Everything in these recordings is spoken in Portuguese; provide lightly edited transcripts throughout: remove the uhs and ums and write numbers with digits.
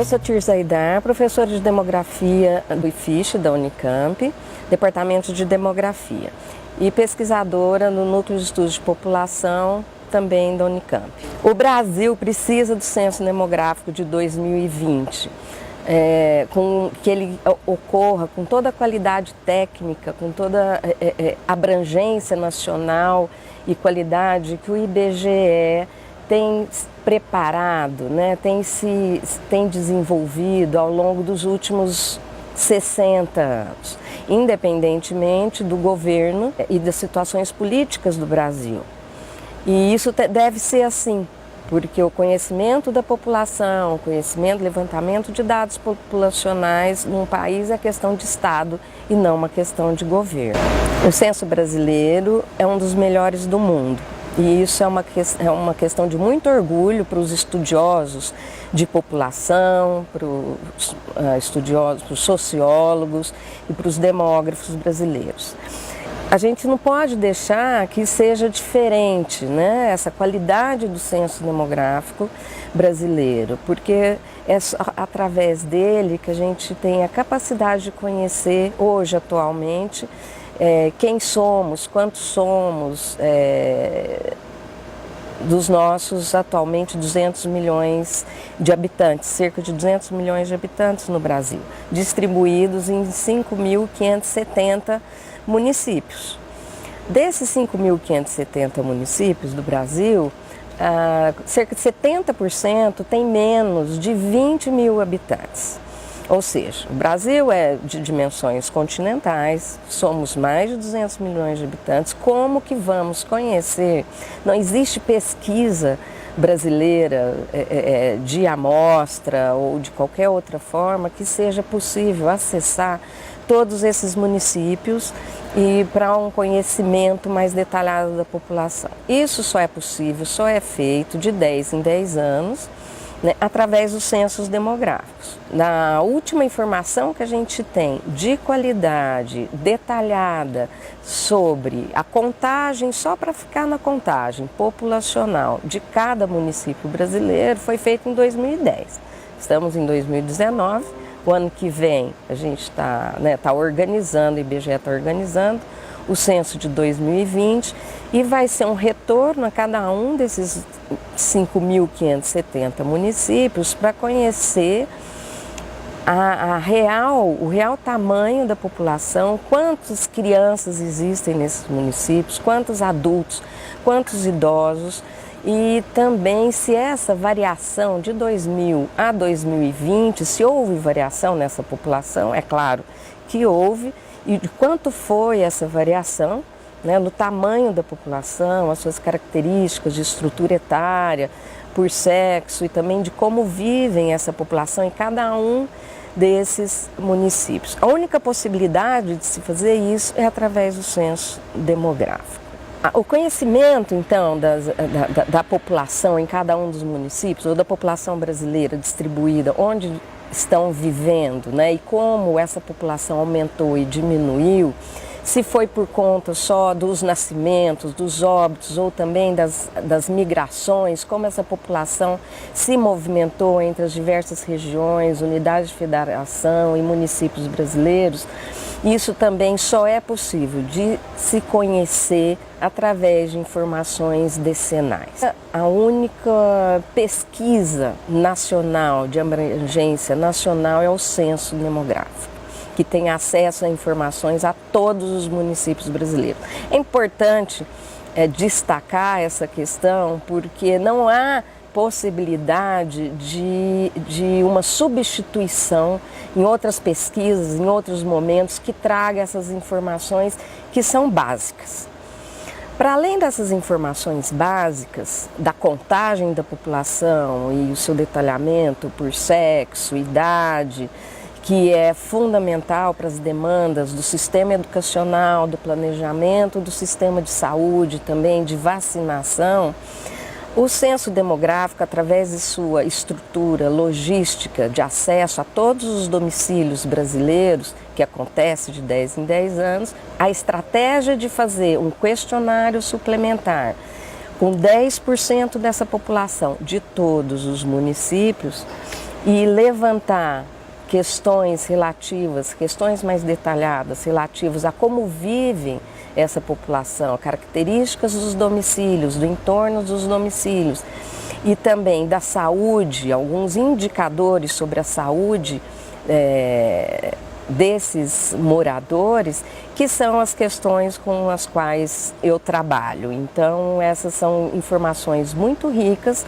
sou Tirza Aidar, professora de Demografia do IFISH, da Unicamp, Departamento de Demografia, e pesquisadora no Núcleo de Estudos de População, também da Unicamp. O Brasil precisa do Censo Demográfico de 2020, que ele ocorra com toda a qualidade técnica, com toda a abrangência nacional e qualidade que o IBGE tem preparado, né, tem desenvolvido ao longo dos últimos 60 anos, independentemente do governo e das situações políticas do Brasil. E isso deve ser assim, porque o conhecimento da população, o conhecimento, levantamento de dados populacionais num país é questão de Estado e não uma questão de governo. O censo brasileiro é um dos melhores do mundo. E isso é uma questão de muito orgulho para os estudiosos de população, para os estudiosos, para os sociólogos e para os demógrafos brasileiros. A gente não pode deixar que seja diferente, né, essa qualidade do censo demográfico brasileiro, porque é através dele que a gente tem a capacidade de conhecer hoje, atualmente, quem somos, quantos somos, dos nossos atualmente 200 milhões de habitantes, cerca de 200 milhões de habitantes no Brasil, distribuídos em 5.570 municípios. Desses 5.570 municípios do Brasil, cerca de 70% tem menos de 20 mil habitantes. Ou seja, o Brasil é de dimensões continentais, somos mais de 200 milhões de habitantes. Como que vamos conhecer? Não existe pesquisa brasileira de amostra ou de qualquer outra forma que seja possível acessar todos esses municípios e para um conhecimento mais detalhado da população. Isso só é possível, só é feito de 10 em 10 anos, né, através dos censos demográficos. Na última informação que a gente tem de qualidade detalhada sobre a contagem, só para ficar na contagem populacional de cada município brasileiro, foi feita em 2010. Estamos em 2019, o ano que vem a gente está organizando, o IBGE está organizando o censo de 2020 e vai ser um retorno a cada um desses 5.570 municípios para conhecer o real tamanho da população, quantas crianças existem nesses municípios, quantos adultos, quantos idosos e também se essa variação de 2000 a 2020, se houve variação nessa população, é claro que houve, e de quanto foi essa variação, né, no tamanho da população, as suas características de estrutura etária, por sexo e também de como vivem essa população em cada um desses municípios. A única possibilidade de se fazer isso é através do censo demográfico. O conhecimento, então, da população em cada um dos municípios, ou da população brasileira distribuída, onde estão vivendo, né, e como essa população aumentou e diminuiu, se foi por conta só dos nascimentos, dos óbitos ou também das migrações, como essa população se movimentou entre as diversas regiões, unidades de federação e municípios brasileiros, isso também só é possível de se conhecer através de informações decenais. A única pesquisa nacional, de abrangência nacional, é o censo demográfico, que tem acesso a informações a todos os municípios brasileiros. É importante destacar essa questão porque não há possibilidade de uma substituição em outras pesquisas, em outros momentos, que traga essas informações que são básicas. Para além dessas informações básicas, da contagem da população e o seu detalhamento por sexo, idade, que é fundamental para as demandas do sistema educacional, do planejamento, do sistema de saúde, também de vacinação, o censo demográfico, através de sua estrutura logística de acesso a todos os domicílios brasileiros, que acontece de 10 em 10 anos, a estratégia de fazer um questionário suplementar com 10% dessa população de todos os municípios, e levantar questões relativas, questões mais detalhadas relativas a como vivem essa população, características dos domicílios, do entorno dos domicílios e também da saúde, alguns indicadores sobre a saúde desses moradores, que são as questões com as quais eu trabalho. Então, essas são informações muito ricas,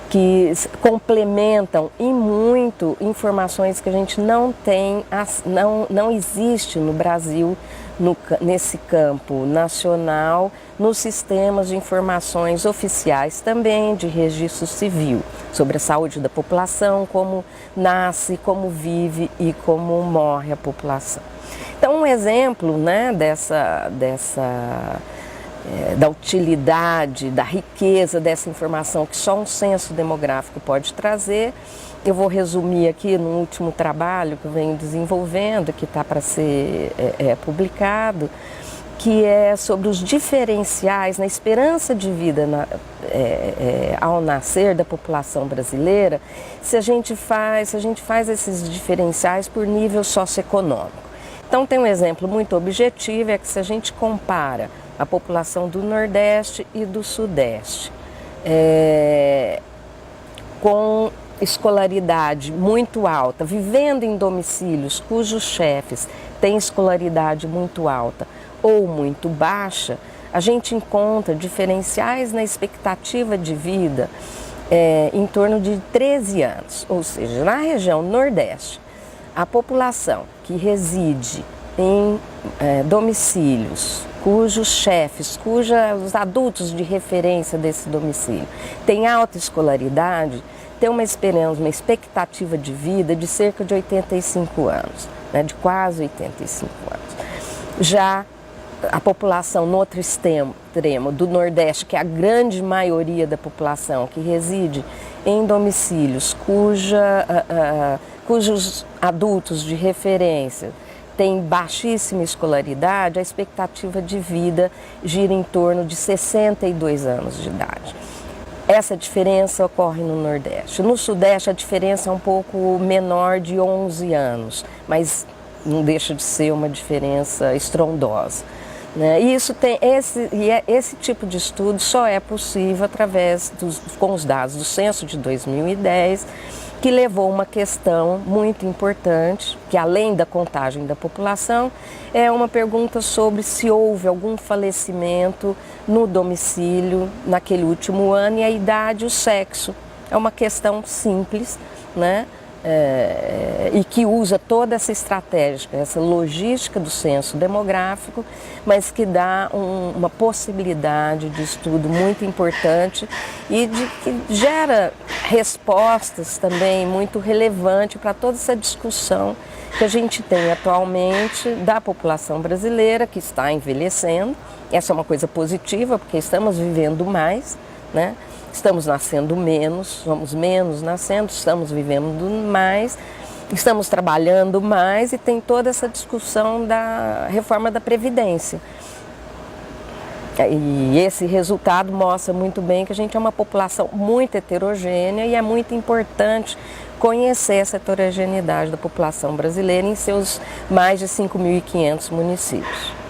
que complementam e muito informações que a gente não tem, não existe no Brasil, nesse campo nacional, nos sistemas de informações oficiais também de registro civil, sobre a saúde da população, como nasce, como vive e como morre a população. Então, um exemplo, né, da utilidade, da riqueza dessa informação que só um censo demográfico pode trazer. Eu vou resumir aqui no último trabalho que eu venho desenvolvendo, que está para ser publicado, que é sobre os diferenciais na esperança de vida ao nascer da população brasileira, se a gente faz esses diferenciais por nível socioeconômico. Então, tem um exemplo muito objetivo, é que se a gente compara a população do Nordeste e do Sudeste, com escolaridade muito alta, vivendo em domicílios cujos chefes têm escolaridade muito alta ou muito baixa, a gente encontra diferenciais na expectativa de vida em torno de 13 anos. Ou seja, na região Nordeste, a população que reside em domicílios cujos chefes, os adultos de referência desse domicílio têm alta escolaridade, tem uma expectativa de vida de cerca de 85 anos, né, de quase 85 anos. Já a população no outro extremo do Nordeste, que é a grande maioria da população que reside em domicílios cujos adultos de referência têm baixíssima escolaridade, a expectativa de vida gira em torno de 62 anos de idade. Essa diferença ocorre no Nordeste. No Sudeste a diferença é um pouco menor, de 11 anos, mas não deixa de ser uma diferença estrondosa, né? E esse tipo de estudo só é possível com os dados do censo de 2010, que levou uma questão muito importante, que além da contagem da população, é uma pergunta sobre se houve algum falecimento no domicílio naquele último ano, e a idade e o sexo. É uma questão simples, né? E que usa toda essa estratégia, essa logística do censo demográfico, mas que dá uma possibilidade de estudo muito importante e que gera respostas também muito relevantes para toda essa discussão que a gente tem atualmente da população brasileira, que está envelhecendo. Essa é uma coisa positiva, porque estamos vivendo mais, né? Estamos nascendo menos, somos menos nascendo, estamos vivendo mais, estamos trabalhando mais, e tem toda essa discussão da reforma da Previdência. E esse resultado mostra muito bem que a gente é uma população muito heterogênea, e é muito importante conhecer essa heterogeneidade da população brasileira em seus mais de 5.500 municípios.